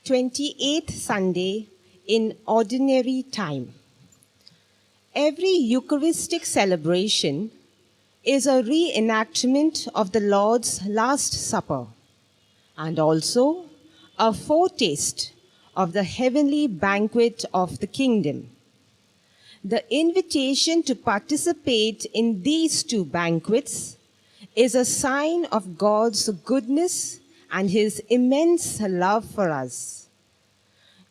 28th Sunday in Ordinary Time. Every Eucharistic celebration is a reenactment of the Lord's Last Supper and also a foretaste of the heavenly banquet of the kingdom. The invitation to participate in these two banquets is a sign of God's goodness and his immense love for us.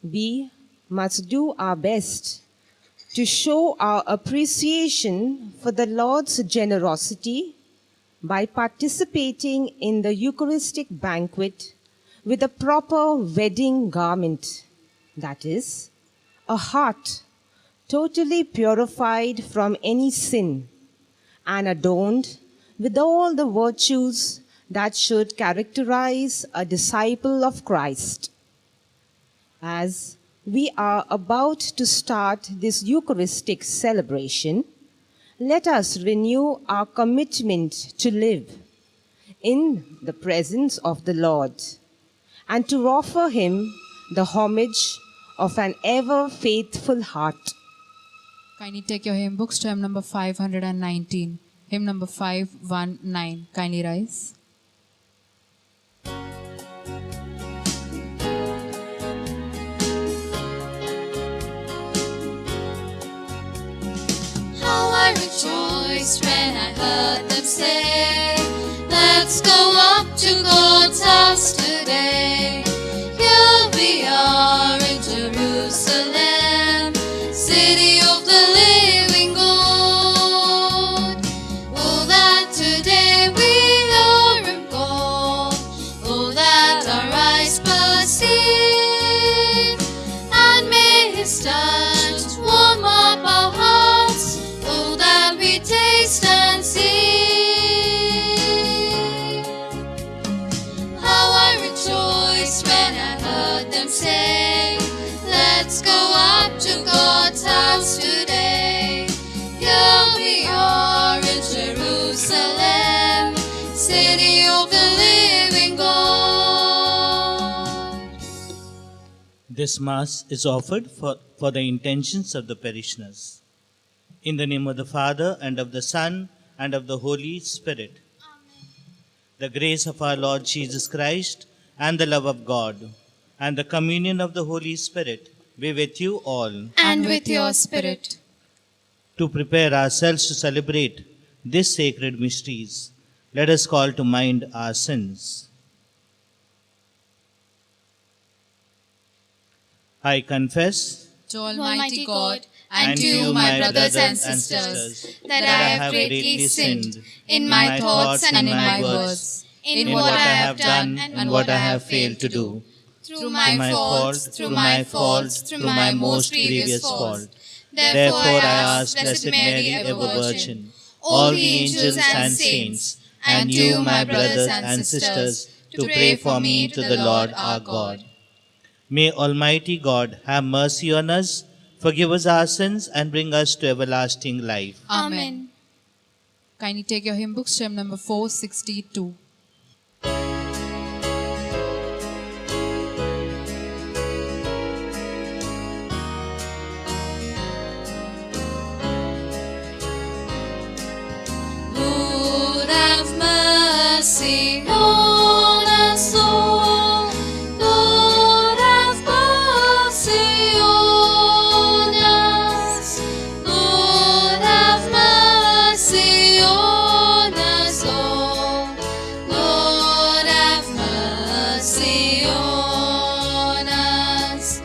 We must do our best to show our appreciation for the Lord's generosity by participating in the Eucharistic banquet with a proper wedding garment, that is, a heart totally purified from any sin and adorned with all the virtues that should characterize a disciple of Christ. As we are about to start this Eucharistic celebration, let us renew our commitment to live in the presence of the Lord and to offer him the homage of an ever faithful heart. Kindly take your hymn books to hymn number 519. Hymn number 519. Kindly rise. How I rejoiced when I heard them say, let's go up to God's house today. Here we are in Jerusalem, city of the living God. Oh, that today we are in God. Oh, that our eyes perceive, and may his touch warm up our hearts. Oh, that we taste and see. How I rejoiced when I heard them say, let's go up to God's house today. Here we are in Jerusalem, city of the living God. This Mass is offered for the intentions of the parishioners. In the name of the Father, and of the Son, and of the Holy Spirit. Amen. The grace of our Lord Jesus Christ, and the love of God, and the communion of the Holy Spirit be with you all. And with your spirit. To prepare ourselves to celebrate these sacred mysteries, let us call to mind our sins. I confess To Almighty God and to you, my brothers and sisters, that I have greatly sinned in my thoughts and in my words, in what I have done and what I have failed to do. Through my faults, through my most grievous fault. Therefore I ask Blessed Mary, ever Virgin, all the angels and saints, and you, my brothers and sisters, to pray for me to the Lord our God. May Almighty God have mercy on us, forgive us our sins, and bring us to everlasting life. Amen. Kindly take your hymn books to hymn number 462. Lord have mercy on us all. Lord have mercy on us. Lord have mercy on us all. Lord have mercy on us.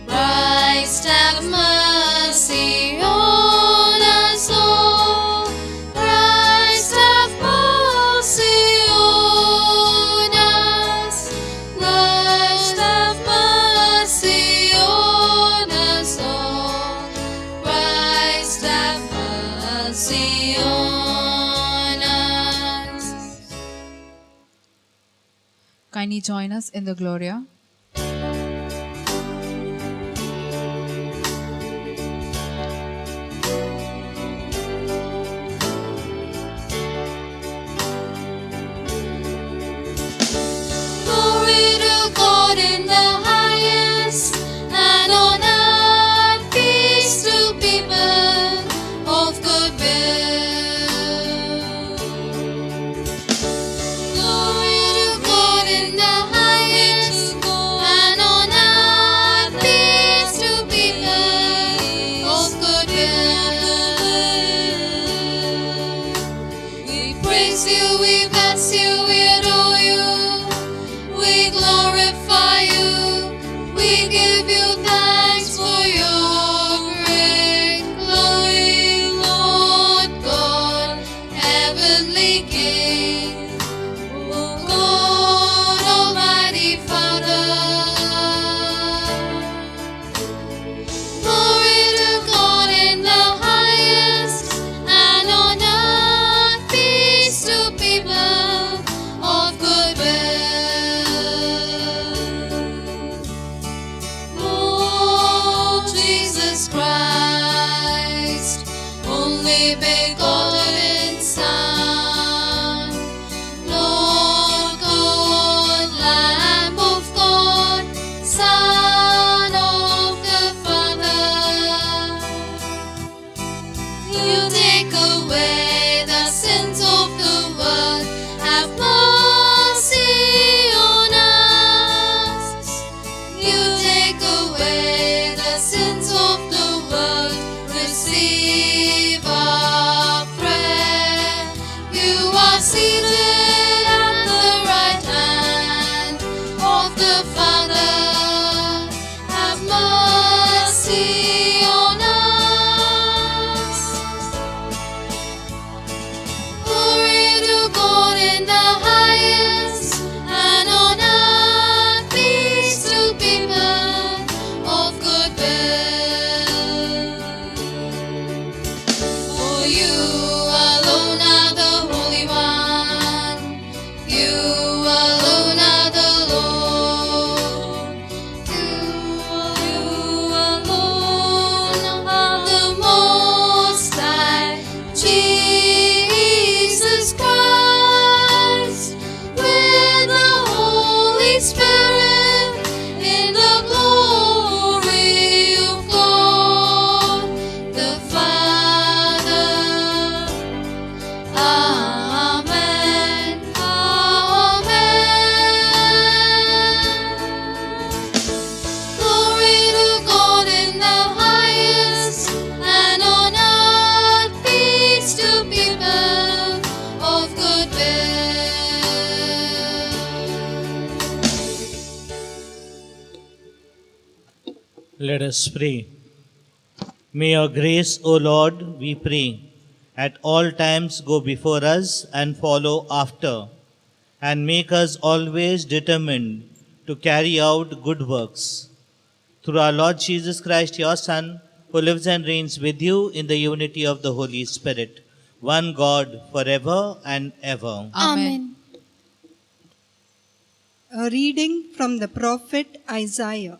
Christ have mercy on us all. Christ have mercy on us. Christ have mercy on us all. Christ have mercy on us. Kindly join us in the Gloria. Glory to God in the highest. Let us pray. May your grace, O Lord, we pray, at all times go before us and follow after, and make us always determined to carry out good works. Through our Lord Jesus Christ, your Son, who lives and reigns with you in the unity of the Holy Spirit, one God, forever and ever. Amen. A reading from the prophet Isaiah.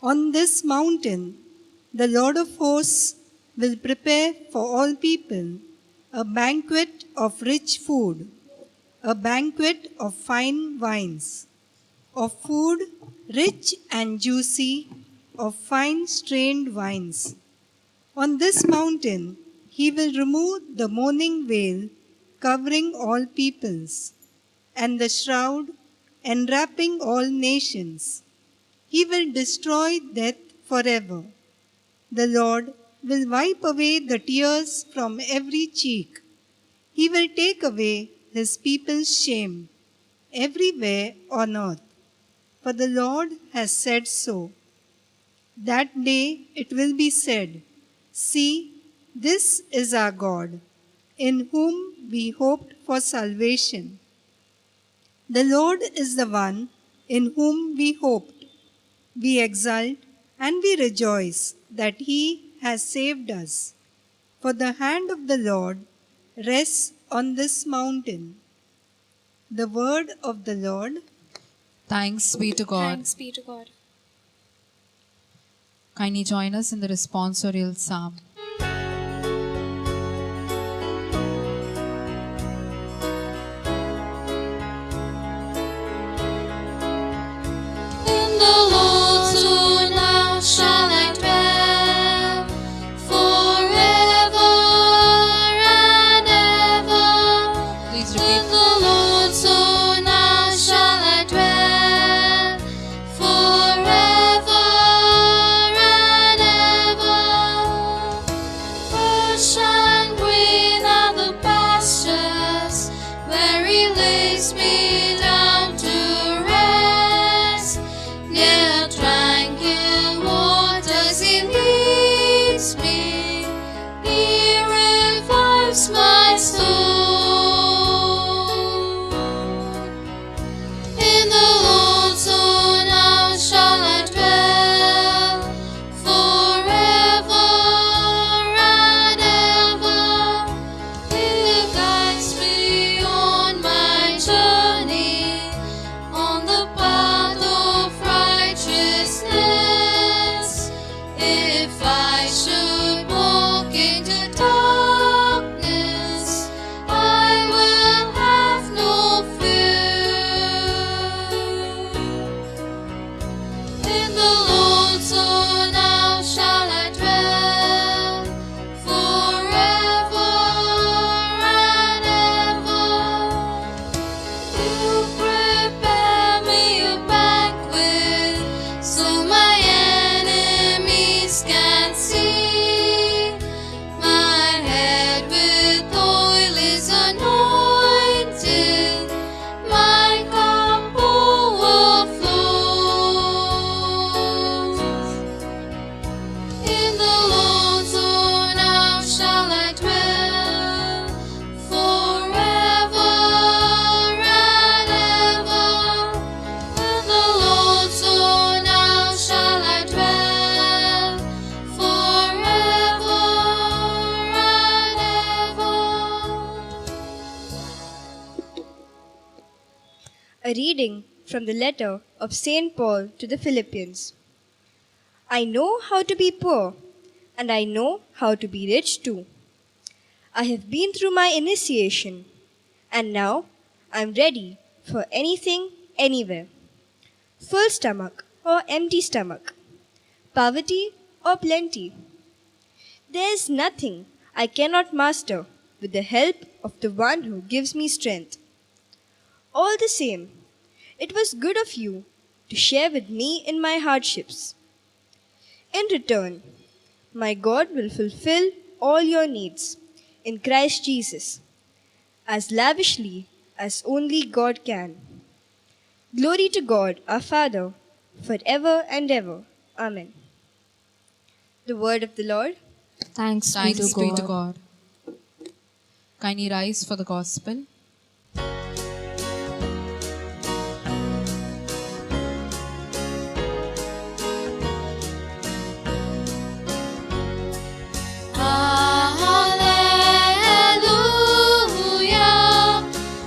On this mountain, the Lord of hosts will prepare for all people a banquet of rich food, a banquet of fine wines, of food rich and juicy, of fine strained wines. On this mountain, he will remove the mourning veil covering all peoples, and the shroud enwrapping all nations. He will destroy death forever. The Lord will wipe away the tears from every cheek. He will take away his people's shame everywhere on earth. For the Lord has said so. That day it will be said, "See, this is our God, in whom we hoped for salvation." The Lord is the one in whom we hoped. We exult and we rejoice that he has saved us. For the hand of the Lord rests on this mountain. The word of the Lord. Thanks be to God. Thanks be to God. Kindly join us in the responsorial psalm. In the Lord's own house shall I dwell forever and ever. Please In repeat. the Lord's own house shall I dwell forever and ever. Fresh and green are the pastures where he lays me down to rest. Near tranquil waters he leads me. He revives my soul. In the Lord's own house shall I dwell forever and ever. He guides me on my journey, on the path of righteousness. If I should walk into darkness, I will have no fear. In the Lord's own house shall I dwell forever and ever. You prepare me a banquet so my enemies can see. My head with oil is anointed, my cup overflows. In the Lord's own house shall I dwell forever and ever. In the Lord's own house shall I dwell forever and ever. A reading from the letter of St. Paul to the Philippians. I know how to be poor, and I know how to be rich too. I have been through my initiation, and now I am ready for anything, anywhere. Full stomach or empty stomach, poverty or plenty. There is nothing I cannot master with the help of the one who gives me strength. All the same, it was good of you to share with me in my hardships. In return, my God will fulfill all your needs in Christ Jesus, as lavishly as only God can. Glory to God our Father, forever and ever. Amen. The word of the Lord. Thanks be Thanks to be to God. God. Kindly rise for the gospel. Hallelujah,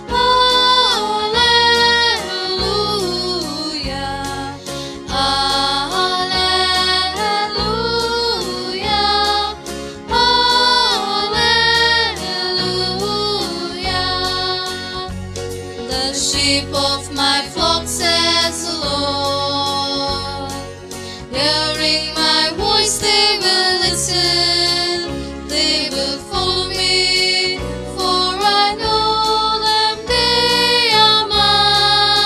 hallelujah, hallelujah, hallelujah. The sheep of my flock says the Lord. Hearing my voice, they will listen. They will follow me, for I know them. They are mine.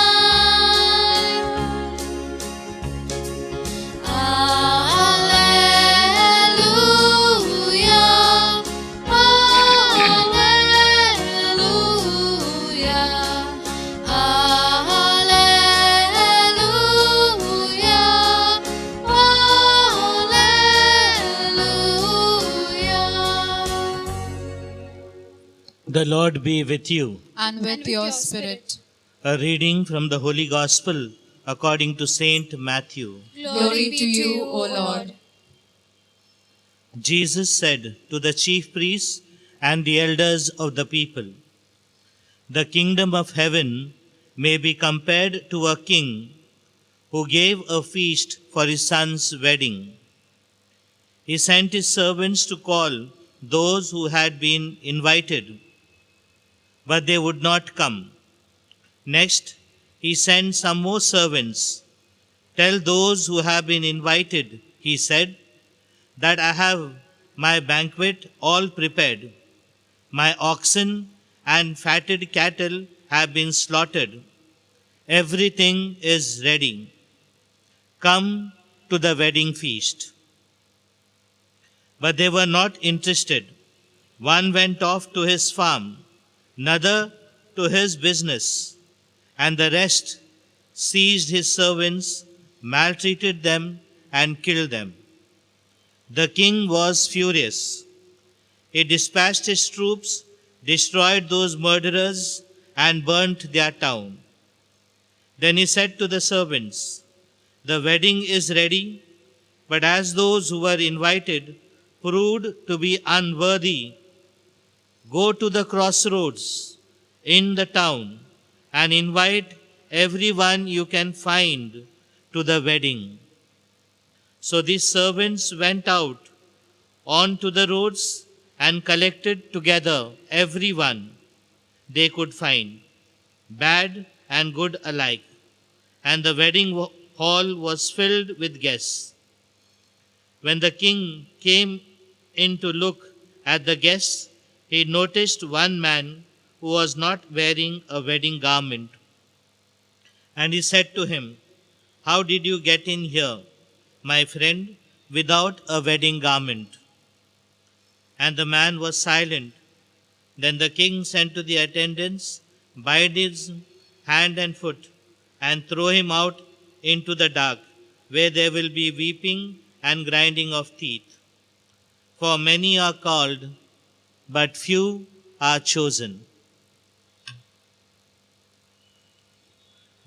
Hallelujah, hallelujah, hallelujah, hallelujah. The Lord be with you. And with your spirit. A reading from the Holy Gospel according to Saint Matthew. Glory to you, O Lord. Jesus said to the chief priests and the elders of the people, "The kingdom of heaven may be compared to a king who gave a feast for his son's wedding. He sent his servants to call those who had been invited, but they would not come. Next, he sent some more servants. 'Tell those who have been invited,' he said, 'that I have my banquet all prepared. My oxen and fatted cattle have been slaughtered. Everything is ready. Come to the wedding feast.' But they were not interested. One went off to his farm, another to his business, and the rest seized his servants, maltreated them, and killed them. The king was furious. He dispatched his troops, destroyed those murderers, and burnt their town. Then he said to the servants, 'The wedding is ready, but as those who were invited proved to be unworthy, go to the crossroads in the town and invite everyone you can find to the wedding.' So these servants went out onto the roads and collected together everyone they could find, bad and good alike, and the wedding hall was filled with guests. When the king came in to look at the guests, he noticed one man who was not wearing a wedding garment. And he said to him, 'How did you get in here, my friend, without a wedding garment?' And the man was silent. Then the king sent to the attendants, 'Bind his hand and foot, and throw him out into the dark, where there will be weeping and grinding of teeth. For many are called, but few are chosen.'"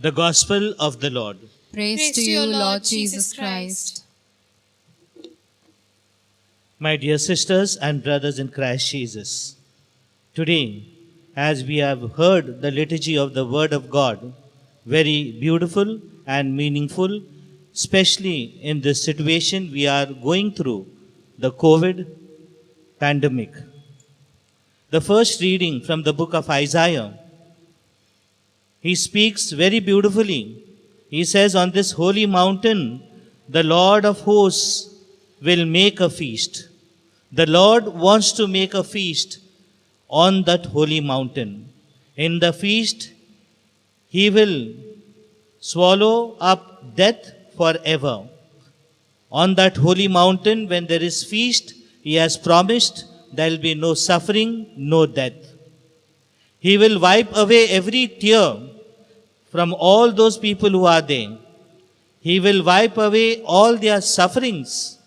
The Gospel of the Lord. Praise to you, Lord Jesus Christ. My dear sisters and brothers in Christ Jesus, today, as we have heard the liturgy of the Word of God, very beautiful and meaningful, especially in this situation we are going through, the COVID pandemic. The first reading from the book of Isaiah, he speaks very beautifully. He says, "On this holy mountain, the Lord of hosts will make a feast." The Lord wants to make a feast on that holy mountain. In the feast, He will swallow up death forever. On that holy mountain, when there is feast, He has promised there will be no suffering, no death. He will wipe away every tear from all those people who are there. He will wipe away all their sufferings,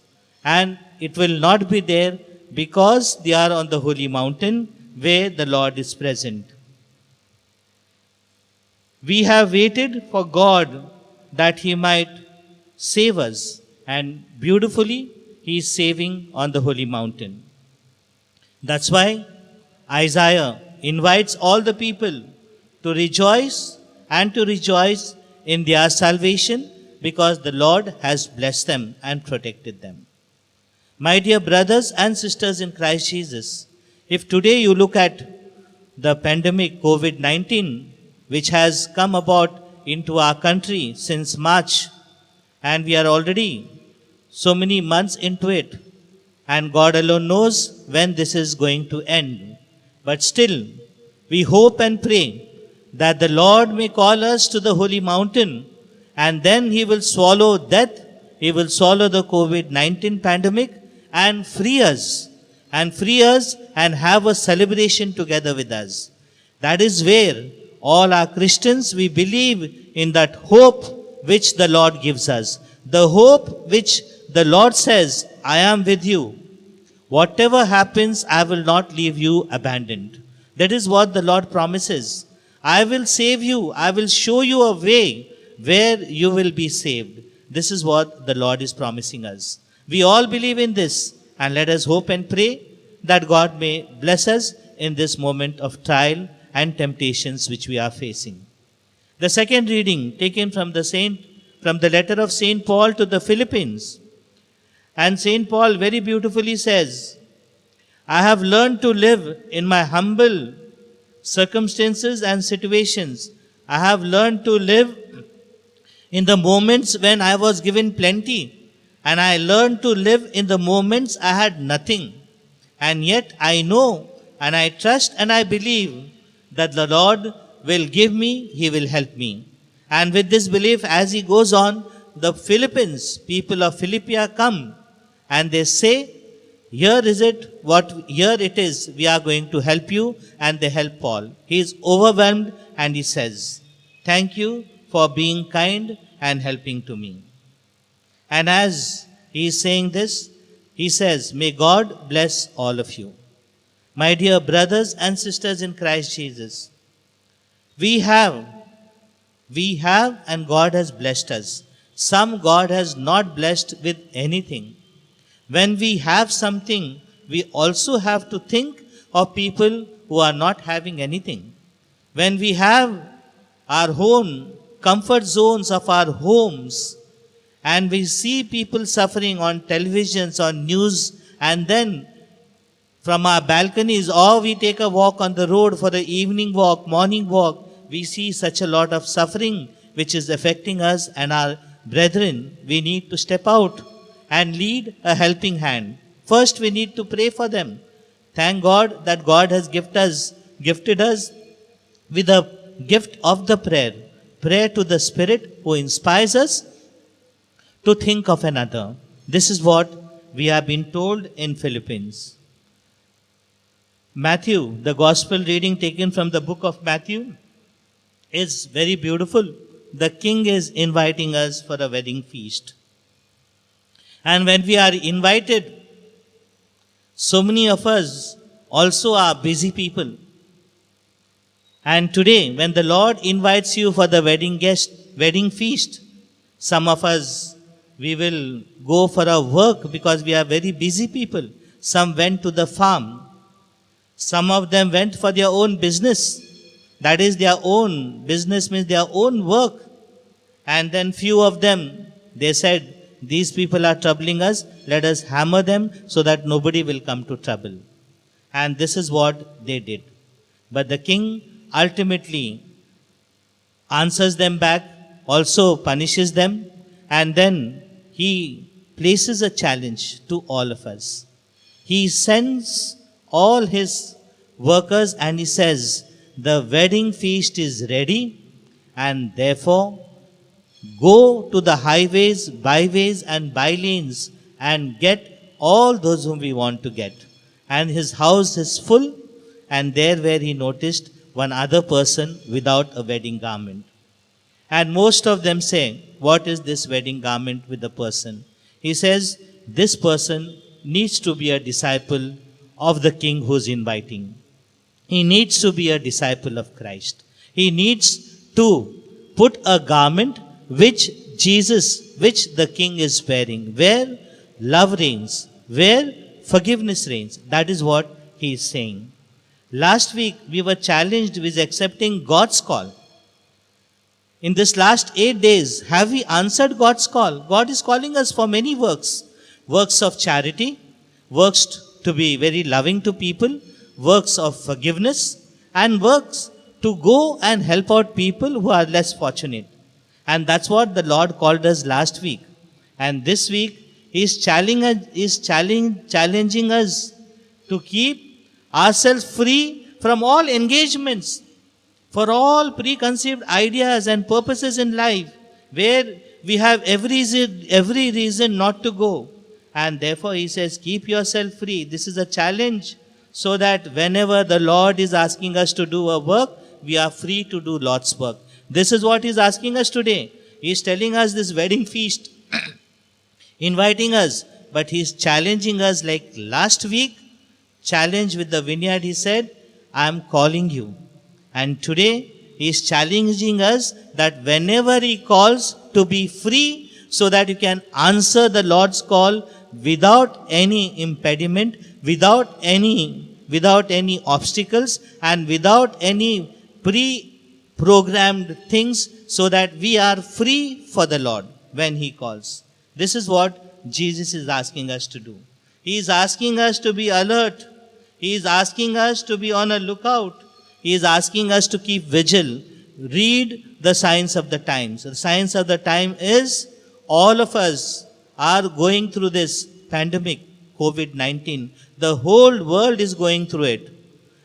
and it will not be there because they are on the holy mountain where the Lord is present. We have waited for God that He might save us, and beautifully He is saving on the holy mountain. That's why Isaiah invites all the people to rejoice and to rejoice in their salvation because the Lord has blessed them and protected them. My dear brothers and sisters in Christ Jesus, if today you look at the pandemic COVID-19, which has come about into our country since March, and we are already so many months into it, and God alone knows when this is going to end. But still, we hope and pray that the Lord may call us to the holy mountain, and then He will swallow death, He will swallow the COVID-19 pandemic, and free us and have a celebration together with us. That is where all our Christians, we believe in that hope which the Lord gives us. The hope which the Lord says, I am with you. Whatever happens, I will not leave you abandoned. That is what the Lord promises. I will save you. I will show you a way where you will be saved. This is what the Lord is promising us. We all believe in this, and let us hope and pray that God may bless us in this moment of trial and temptations which we are facing. The second reading taken from the letter of Saint Paul to the Philippians. And Saint Paul very beautifully says, I have learned to live in my humble circumstances and situations. I have learned to live in the moments when I was given plenty, and I learned to live in the moments I had nothing. And yet I know and I trust and I believe that the Lord will give me, He will help me. And with this belief, as he goes on, the Philippines, people of Philippia come and they say, here it is, we are going to help you, and they help Paul. He is overwhelmed and he says, thank you for being kind and helping to me. And as he is saying this, he says, may God bless all of you. My dear brothers and sisters in Christ Jesus, we have and God has blessed us. Some God has not blessed with anything. When we have something, we also have to think of people who are not having anything. When we have our own comfort zones of our homes, and we see people suffering on televisions, on news, and then from our balconies, or we take a walk on the road for the evening walk, morning walk, we see such a lot of suffering which is affecting us and our brethren. We need to step out and lead a helping hand. First, we need to pray for them. Thank God that God has gifted us with a gift of the prayer to the Spirit who inspires us to think of another. This is what we have been told in Philippines. Matthew, the gospel reading taken from the book of Matthew, is very beautiful. The king is inviting us for a wedding feast. And when we are invited, so many of us also are busy people. And today, when the Lord invites you for the wedding feast, some of us, we will go for our work because we are very busy people. Some went to the farm. Some of them went for their own business. That is, their own business means their own work. And then few of them, they said, these people are troubling us, let us hammer them so that nobody will come to trouble. And this is what they did. But the king ultimately answers them back, also punishes them, and then he places a challenge to all of us. He sends all his workers and he says, the wedding feast is ready, and therefore go to the highways, byways and bylanes and get all those whom we want to get. And his house is full, and there where he noticed one other person without a wedding garment. And most of them say, what is this wedding garment with the person. He says, this person needs to be a disciple of the King who's inviting. He needs to be a disciple of Christ. He needs to put a garment which the King is wearing, where love reigns, where forgiveness reigns. That is what he is saying. Last week, we were challenged with accepting God's call. In this last 8 days, have we answered God's call? God is calling us for many works. Works of charity, works to be very loving to people, works of forgiveness, and works to go and help out people who are less fortunate. And that's what the Lord called us last week. And this week, He is challenging us to keep ourselves free from all engagements, for all preconceived ideas and purposes in life, where we have every reason not to go. And therefore, He says, keep yourself free. This is a challenge, so that whenever the Lord is asking us to do a work, we are free to do Lord's work. This is what He is asking us today. He is telling us this wedding feast, inviting us, but He is challenging us like last week, challenge with the vineyard. He said, I am calling you. And today, He is challenging us that whenever He calls, to be free, so that you can answer the Lord's call without any impediment, without any obstacles, and without any pre-programmed things, so that we are free for the Lord when He calls. This is what Jesus is asking us to do. He is asking us to be alert. He is asking us to be on a lookout. He is asking us to keep vigil. Read the signs of the times. The signs of the time is all of us are going through this pandemic, COVID-19. The whole world is going through it.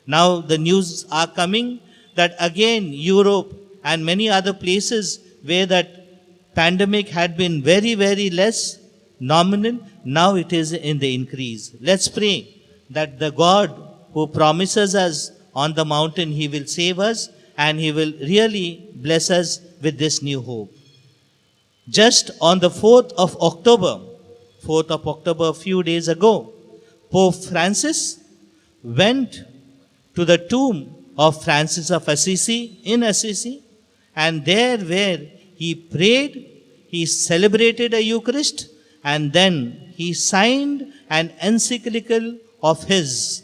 Now the news are coming that again Europe and many other places where that pandemic had been very, very less, nominal, now it is in the increase. Let's pray that the God who promises us on the mountain, He will save us and He will really bless us with this new hope. Just on the 4th of October, a few days ago, Pope Francis went to the tomb of Francis of Assisi in Assisi, and there where he prayed, he celebrated a Eucharist, and then he signed an encyclical of his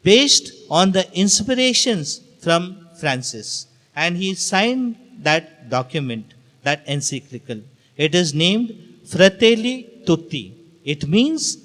based on the inspirations from Francis. And he signed that document, that encyclical. It is named Fratelli Tutti. It means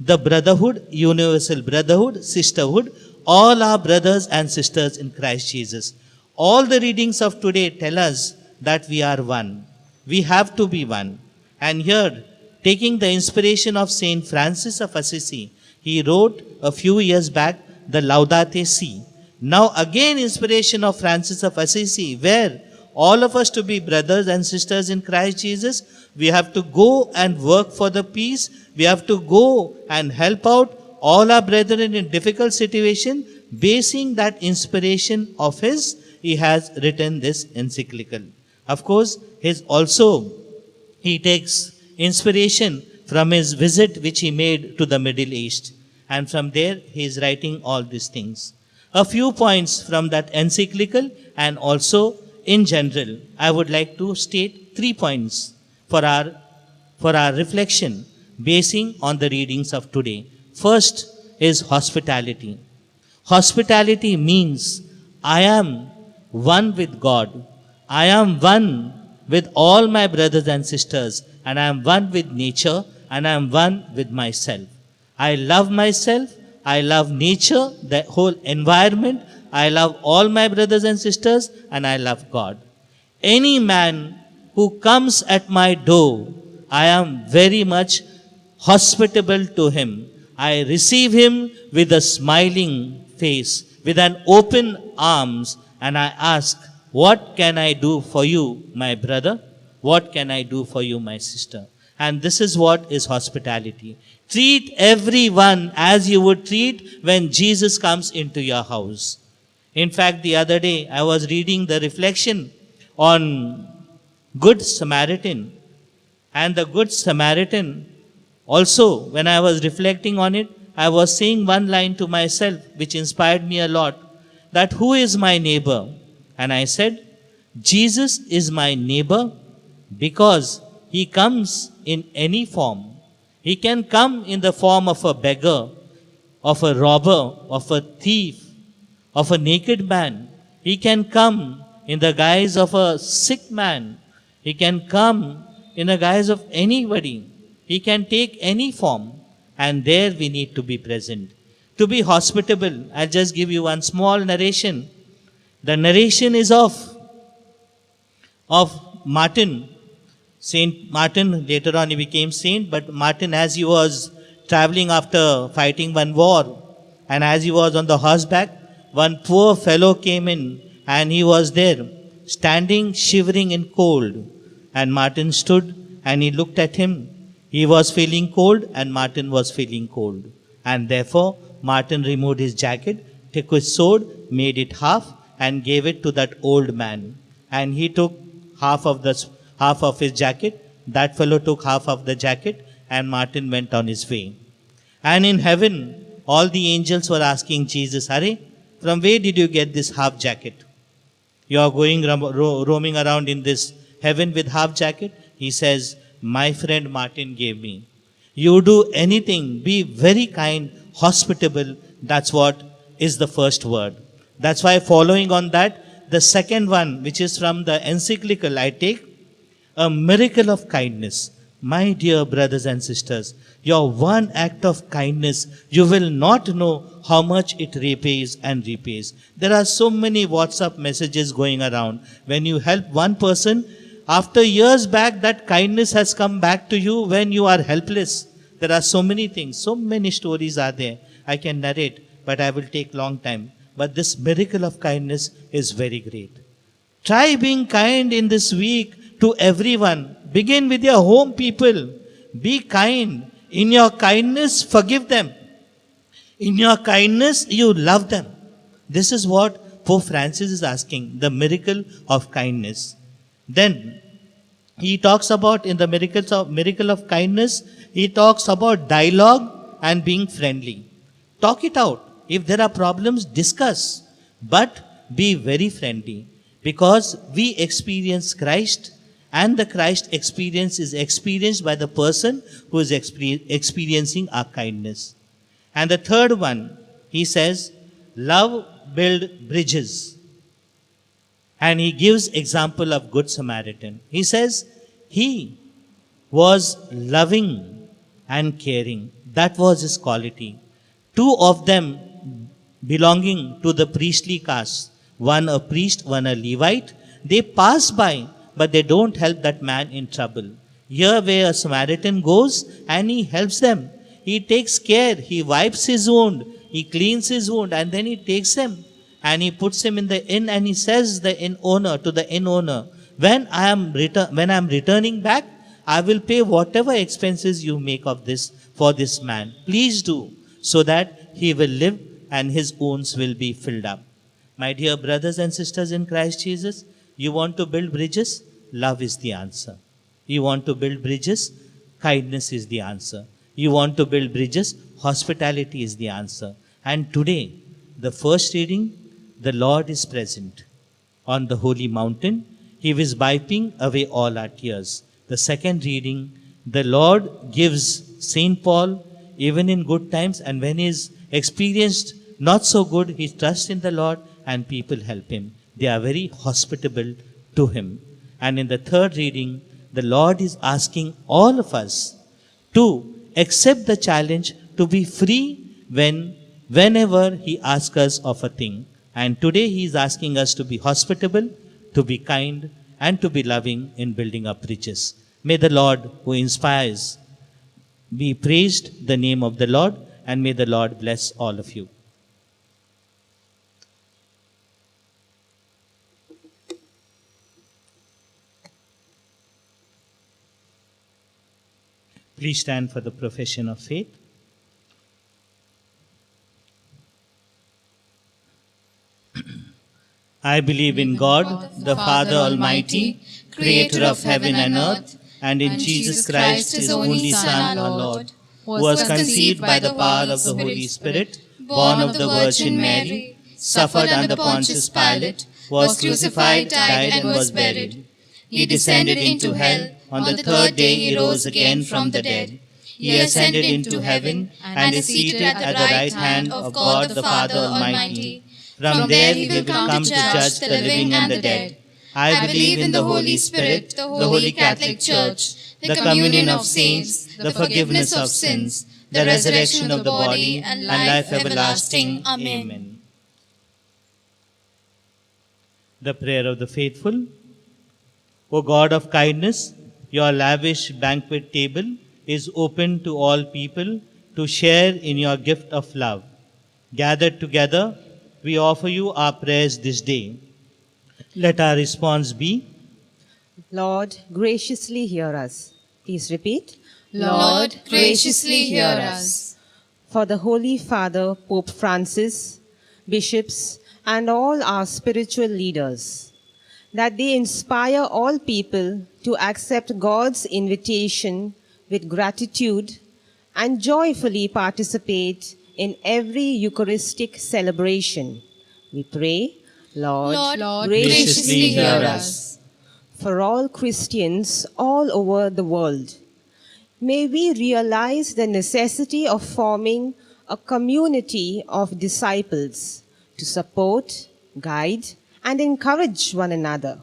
the brotherhood, universal brotherhood, sisterhood. All are brothers and sisters in Christ Jesus. All the readings of today tell us that we are one. We have to be one. And here, taking the inspiration of Saint Francis of Assisi, he wrote a few years back the Laudate Si. Now again inspiration of Francis of Assisi, where all of us to be brothers and sisters in Christ Jesus, we have to go and work for the peace. We have to go and help out all our brethren in difficult situation. Basing that inspiration of his, he has written this encyclical. Of course, he takes inspiration from his visit which he made to the Middle East. And from there, he is writing all these things. A few points from that encyclical, and also in general, I would like to state 3 points for our reflection, basing on the readings of today. First is hospitality. Hospitality means I am one with God. I am one with all my brothers and sisters, and I am one with nature, and I am one with myself. I love myself, I love nature, the whole environment, I love all my brothers and sisters, and I love God. Any man who comes at my door, I am very much hospitable to him. I receive him with a smiling face, with an open arms, and I ask, what can I do for you, my brother? What can I do for you, my sister? And this is what is hospitality. Treat everyone as you would treat when Jesus comes into your house. In fact, the other day, I was reading the reflection on Good Samaritan. And the Good Samaritan, also, when I was reflecting on it, I was saying one line to myself, which inspired me a lot, that who is my neighbor? And I said, Jesus is my neighbor because he comes in any form. He can come in the form of a beggar, of a robber, of a thief, of a naked man. He can come in the guise of a sick man. He can come in the guise of anybody. He can take any form. And there we need to be present. To be hospitable, I'll just give you one small narration. The narration is of Martin. Saint Martin, later on he became saint, but Martin, as he was traveling after fighting one war, and as he was on the horseback, one poor fellow came in, and he was there, standing shivering in cold. And Martin stood, and he looked at him. He was feeling cold, and Martin was feeling cold. And therefore, Martin removed his jacket, took his sword, made it half, and gave it to that old man. And he took half of his jacket. That fellow took half of the jacket, and Martin went on his way. And in heaven, all the angels were asking Jesus, Hare, from where did you get this half jacket? You are going roaming around in this heaven with half jacket? He says, my friend Martin gave me. You do anything, be very kind, hospitable. That's what is the first word. That's why following on that, the second one, which is from the encyclical, I take a miracle of kindness. My dear brothers and sisters, your one act of kindness, you will not know how much it repays and repays. There are so many WhatsApp messages going around. When you help one person, after years back, that kindness has come back to you when you are helpless. There are so many things, so many stories are there. I can narrate, but I will take long time. But this miracle of kindness is very great. Try being kind in this week to everyone. Begin with your home people. Be kind. In your kindness, forgive them. In your kindness, you love them. This is what Pope Francis is asking, the miracle of kindness. Then he talks about, in the miracle of kindness, he talks about dialogue and being friendly. Talk it out. If there are problems, discuss. But be very friendly. Because we experience Christ, and the Christ experience is experienced by the person who is experiencing our kindness. And the third one, he says, love build bridges. And he gives example of Good Samaritan. He says, he was loving and caring. That was his quality. Two of them belonging to the priestly caste, one a priest, one a Levite, they pass by, but they don't help that man in trouble. Here where a Samaritan goes and he helps them. He takes care, he wipes his wound, he cleans his wound, and then he takes him and he puts him in the inn, and he says to the inn owner, when I am returning back, I will pay whatever expenses you make of this for this man. Please do, so that he will live and his wounds will be filled up. My dear brothers and sisters in Christ Jesus, you want to build bridges? Love is the answer. You want to build bridges? Kindness is the answer. You want to build bridges? Hospitality is the answer. And today, the first reading, the Lord is present on the holy mountain. He is wiping away all our tears. The second reading, the Lord gives Saint Paul, even in good times, and when he is experienced not so good, he trusts in the Lord and people help him. They are very hospitable to him. And in the third reading, the Lord is asking all of us to accept the challenge to be free whenever he asks us of a thing. And today he is asking us to be hospitable, to be kind, and to be loving in building up bridges. May the Lord who inspires be praised, the name of the Lord, and may the Lord bless all of you. Please stand for the profession of faith. I believe in God, the Father Almighty, Creator of heaven and earth, and in Jesus Christ, his only Son, our Lord, who was conceived by the power of the Holy Spirit, born of the Virgin Mary, suffered under Pontius Pilate, was crucified, died, and was buried. He descended into hell. On the third day he rose again from the dead. He ascended into heaven and is seated at the right hand of God the Father Almighty. From there he will come to judge the living and the dead. I believe in the Holy Spirit, the Holy Catholic Church, the communion of saints, the forgiveness of sins, the resurrection of the body, and life everlasting. Amen. The prayer of the faithful. O God of kindness, your lavish banquet table is open to all people to share in your gift of love. Gathered together, we offer you our prayers this day. Let our response be, Lord, graciously hear us. Please repeat. Lord, graciously hear us. For the Holy Father, Pope Francis, bishops, and all our spiritual leaders, that they inspire all people to accept God's invitation with gratitude and joyfully participate in every Eucharistic celebration. We pray, Lord, Graciously hear us. For all Christians all over the world, may we realize the necessity of forming a community of disciples to support, guide, and encourage one another,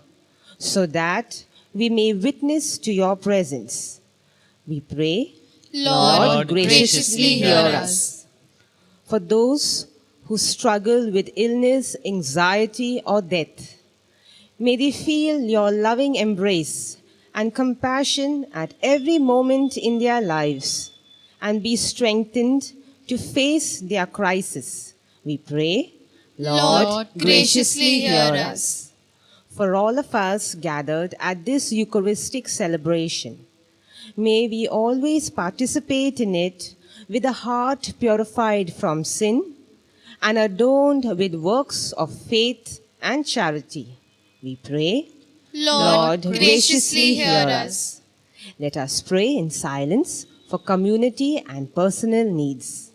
so that we may witness to your presence. We pray, Lord, graciously hear us. For those who struggle with illness, anxiety, or death, may they feel your loving embrace and compassion at every moment in their lives and be strengthened to face their crisis. We pray, Lord, graciously hear us. For all of us gathered at this Eucharistic celebration, may we always participate in it with a heart purified from sin and adorned with works of faith and charity. We pray, Lord, graciously hear us. Let us pray in silence for community and personal needs.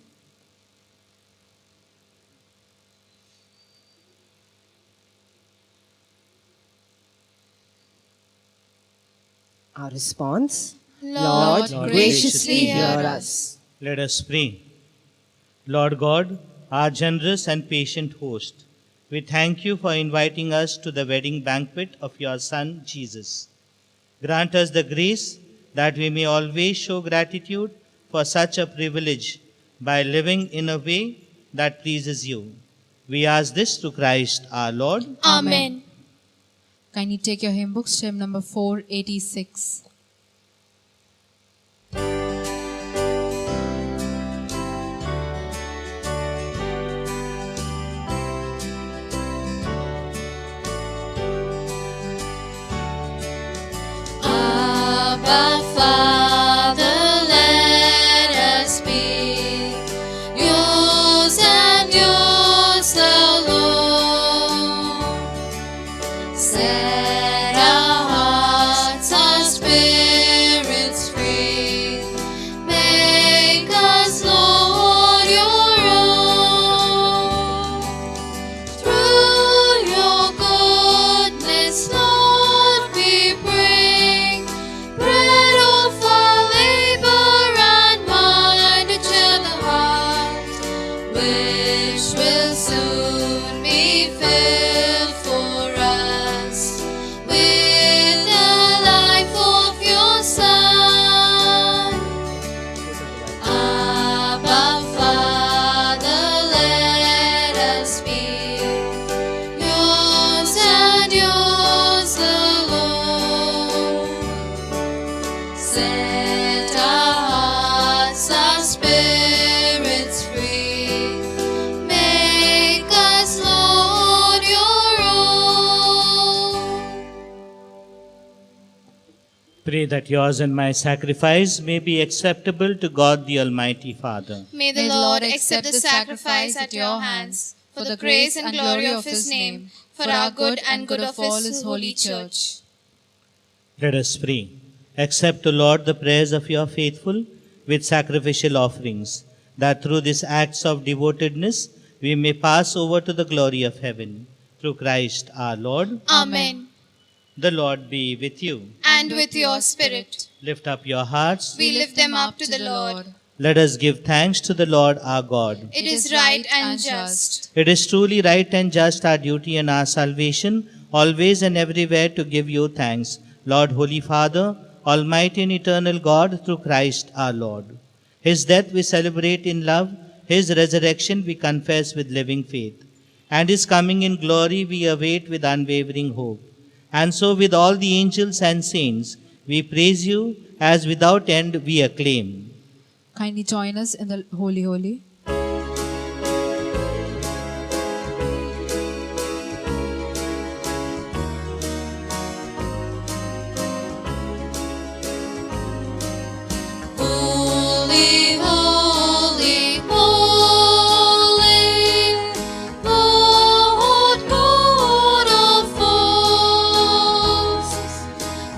Our response, Lord, graciously hear us. Let us pray. Lord God, our generous and patient host, we thank you for inviting us to the wedding banquet of your Son, Jesus. Grant us the grace that we may always show gratitude for such a privilege by living in a way that pleases you. We ask this through Christ our Lord. Amen. Kindly take your hymn books to hymn number 486. Abba, Father, let us be yours and yours alone. Set our hearts, our spirits free. Make us, Lord, your own. Through your goodness, Lord, we bring bread of our labor and mind to chill the heart, which will soon be filled for us with the life of your Son. Abba, Father, let us be yours and yours alone. Set our hearts, our spirits free. Make us, Lord, your own. Pray that yours and my sacrifice may be acceptable to God the Almighty Father. May the Lord accept the sacrifice at your hands, for the grace and glory of his name, for our good and good of all his holy church. Let us pray. Accept, O Lord, the prayers of your faithful with sacrificial offerings, that through these acts of devotedness we may pass over to the glory of heaven. Through Christ our Lord. Amen. The Lord be with you. And with your spirit. Lift up your hearts. We lift them up to the Lord. Let us give thanks to the Lord our God. It is right and just. It is truly right and just, our duty and our salvation, always and everywhere to give you thanks, Lord, Holy Father, Almighty and eternal God, through Christ our Lord. His death we celebrate in love, His resurrection we confess with living faith, and His coming in glory we await with unwavering hope. And so with all the angels and saints, we praise you as without end we acclaim. Kindly join us in the Holy Holy. Holy, holy, holy, Lord God of hosts.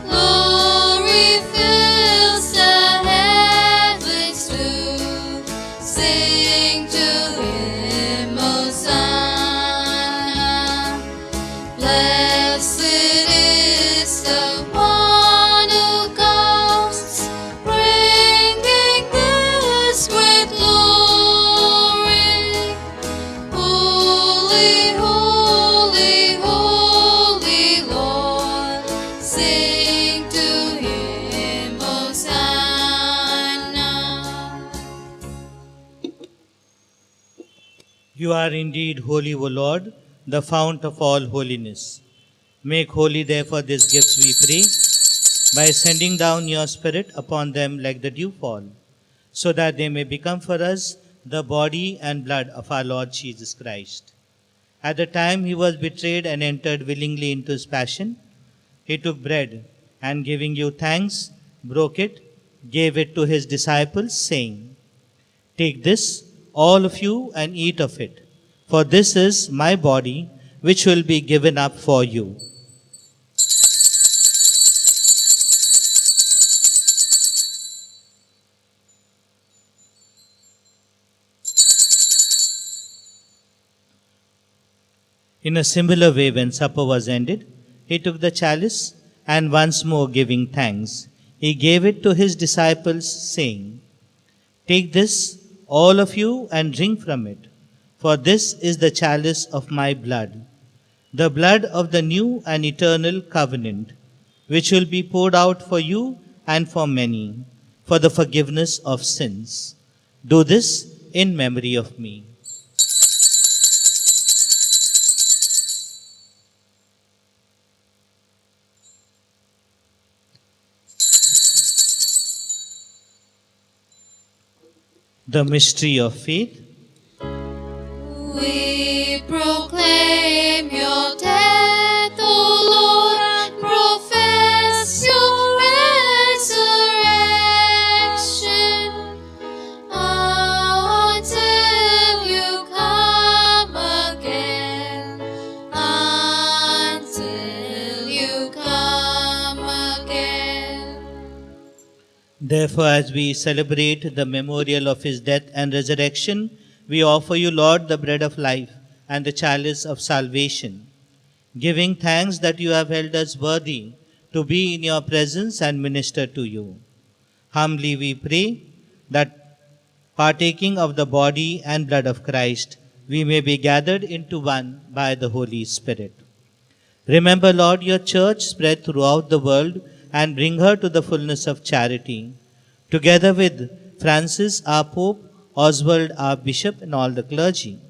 Glory fills the heavens to sing to Him, Hosanna. Blessed is the one who comes, bringing this great glory. Holy, holy, holy Lord, sing to Him, Hosanna. You are indeed holy, O Lord, the fount of all holiness. Make holy, therefore, these gifts, we pray, by sending down your Spirit upon them like the dewfall, so that they may become for us the body and blood of our Lord Jesus Christ. At the time He was betrayed and entered willingly into His passion, He took bread, and giving you thanks, broke it, gave it to His disciples, saying, "Take this, all of you, and eat of it, for this is my body, which will be given up for you." In a similar way, when supper was ended, He took the chalice, and once more giving thanks, He gave it to His disciples, saying, "Take this, all of you, and drink from it, for this is the chalice of my blood, the blood of the new and eternal covenant, which will be poured out for you and for many, for the forgiveness of sins. Do this in memory of me." The mystery of faith. We proclaim your death, O Lord, and profess your resurrection until you come again. Until you come again. Therefore, as we celebrate the memorial of His death and resurrection, we offer you, Lord, the bread of life and the chalice of salvation, giving thanks that you have held us worthy to be in your presence and minister to you. Humbly we pray that, partaking of the body and blood of Christ, we may be gathered into one by the Holy Spirit. Remember, Lord, your church spread throughout the world and bring her to the fullness of charity, together with Francis, our Pope, Oswald, our Bishop, and all the clergy.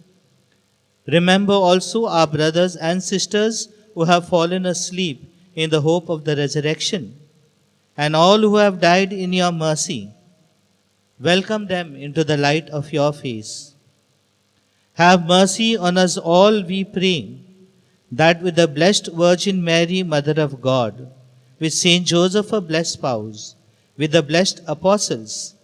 Remember also our brothers and sisters who have fallen asleep in the hope of the resurrection, and all who have died in your mercy. Welcome them into the light of your face. Have mercy on us all, we pray, that with the Blessed Virgin Mary, Mother of God, with Saint Joseph, a blessed spouse, with the blessed apostles,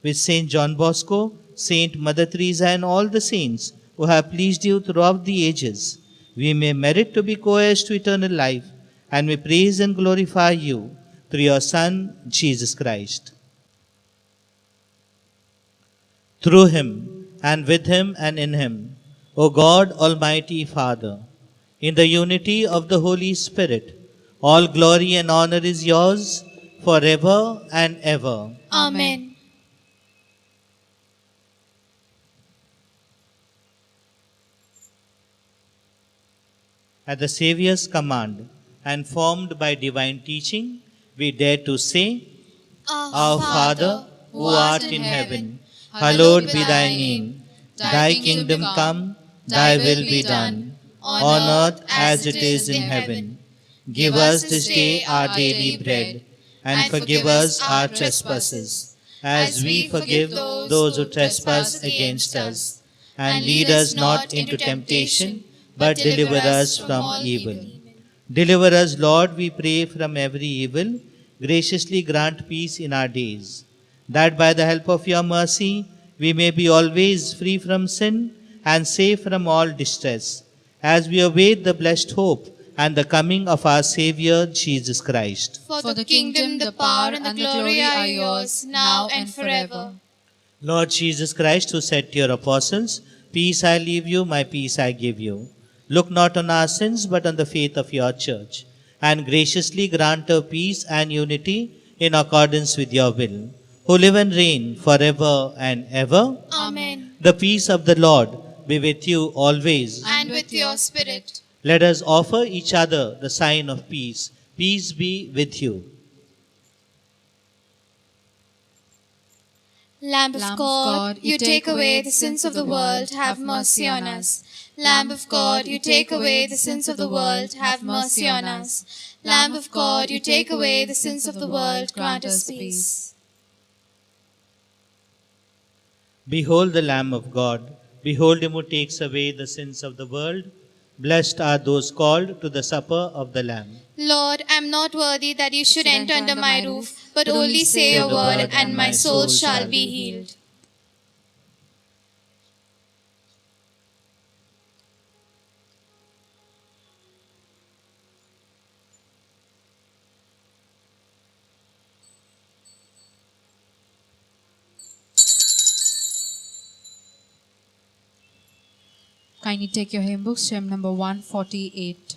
with Saint John Bosco, Saint Mother Teresa, and all the saints who have pleased you throughout the ages, we may merit to be co-heirs to eternal life, and may praise and glorify you through your Son, Jesus Christ. Through him, and with him, and in him, O God, Almighty Father, in the unity of the Holy Spirit, all glory and honor is yours forever and ever. Amen. At the Saviour's command, and formed by divine teaching, we dare to say, Our Father, who art in heaven, hallowed be thy name. Thy kingdom come, thy will be done, on earth as it is in heaven. Give us this day our daily bread, and forgive us our trespasses, as we forgive those who trespass against us. And lead us not into temptation, but deliver us from evil. Deliver us, Lord, we pray, from every evil. Graciously grant peace in our days, that by the help of your mercy we may be always free from sin and safe from all distress, as we await the blessed hope and the coming of our Saviour Jesus Christ. For the kingdom, the power, and the glory are yours, now and forever. Lord Jesus Christ, who said to your apostles, Peace I leave you, my peace I give you, look not on our sins, but on the faith of your church, and graciously grant her peace and unity in accordance with your will, who live and reign forever and ever. Amen. The peace of the Lord be with you always. And with your spirit. Let us offer each other the sign of peace. Peace be with you. Lamb of God, you take away the sins of the world, have mercy on us. Lamb of God, you take away the sins of the world, have mercy on us. Lamb of God, you take away the sins of the world, grant us peace. Behold the Lamb of God. Behold him who takes away the sins of the world. Blessed are those called to the supper of the Lamb. Lord, I am not worthy that you should enter under my roof, but only say a word, and my soul shall be healed. Kindly take your hymn books to hymn number 148.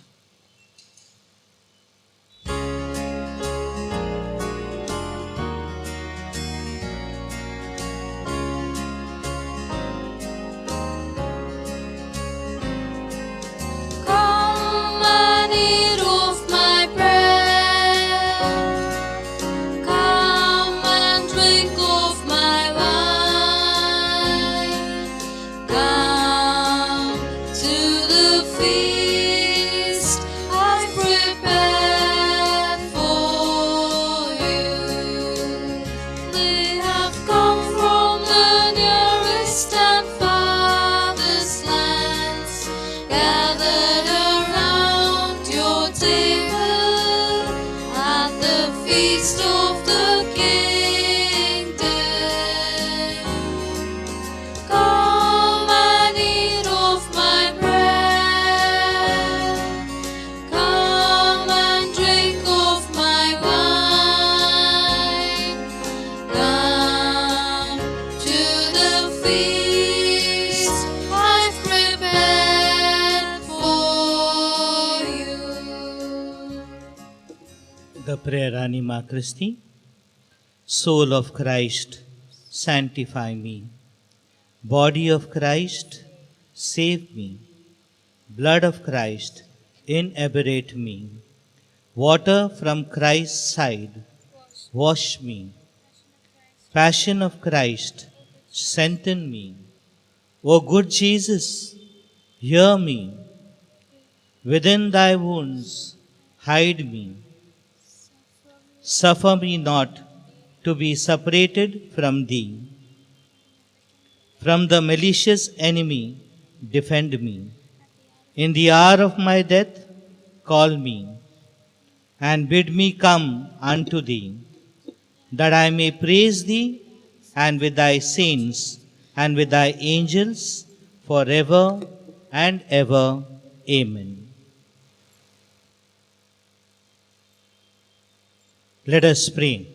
Come and eat of my bread. Come and drink of my wine. Come to the feast I've prepared for you. They have come from the nearest and farthest lands, gathered around your table at the feast of the kingdom. Come and eat of my bread. Come and drink of my wine. Come to the feast I've prepared for you. The prayer Anima Christi. Soul of Christ, sanctify me. Body of Christ, save me. Blood of Christ, inebriate me. Water from Christ's side, wash me. Passion of Christ, strengthen me. O good Jesus, hear me. Within thy wounds, hide me. Suffer me not to be separated from thee. From the malicious enemy, defend me. In the hour of my death, call me, and bid me come unto thee, that I may praise thee, and with thy saints, and with thy angels, forever and ever. Amen. Let us pray.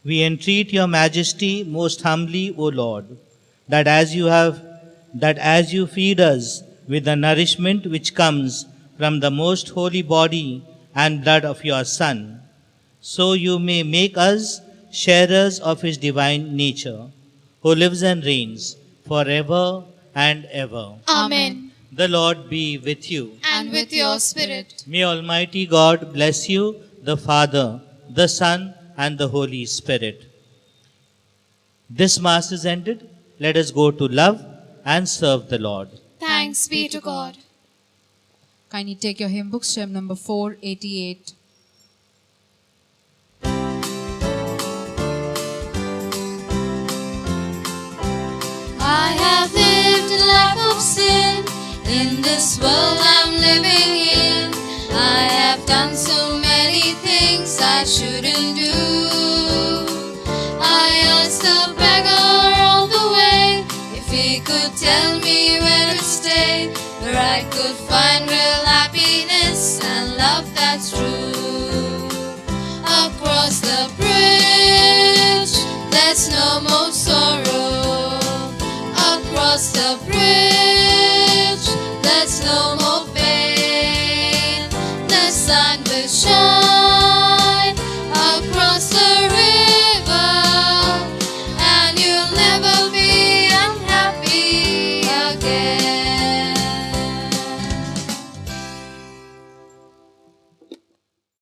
We entreat your majesty most humbly, O Lord, that as you feed us with the nourishment which comes from the most holy body and blood of your Son, so you may make us sharers of his divine nature, who lives and reigns forever and ever. Amen. The Lord be with you. And with your spirit. May Almighty God bless you, the Father, the Son, and the Holy Spirit. This Mass is ended. Let us go to love and serve the Lord. Thanks be to God. Kindly take your hymn books to hymn number 488. I have lived a life of sin. In this world I'm living in. I have done so many things I shouldn't do. I asked the beggar on the way if he could tell me where to stay, where I could find real happiness and love that's true. Across the bridge, there's no more sorrow. Across the bridge, there's no more pain. The sun will shine